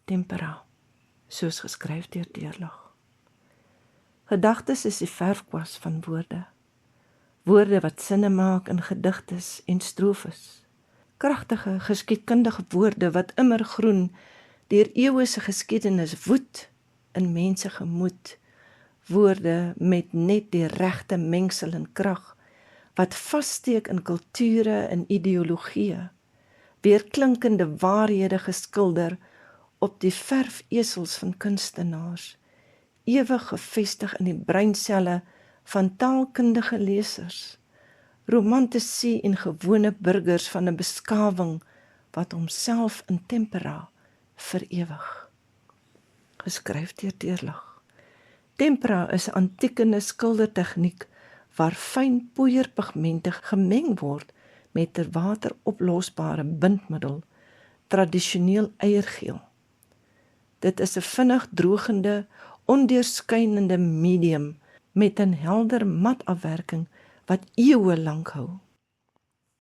tempera, soos geskryf deur Deurlig. Gedagtes is die verfkwas van woorde. Woorde wat sinne maak in gedigtes en strofes. Kragtige, geskiedkundige woorde wat immer groen deur eeue se geskiedenis woed in mense gemoed. Woorde met net die regte mengsel en krag wat vassteek in kulture en ideologieë. Weerklinkende waarhede geskilder op die verfesels van kunstenaars, ewig gevestig in die breinselle van taalkundige lesers, romantisie en gewone burgers van 'n beskawing wat homself in tempera verewig. Geskryf deur Deurlig. Tempera is 'n antieke skildertegniek waar fyn poeierpigmente gemeng word met 'n wateroplosbare bindmiddel, tradisioneel eiergeel. Dit is 'n vinnig drogende, ondeurskynende medium met 'n helder mat afwerking wat eeue lank hou.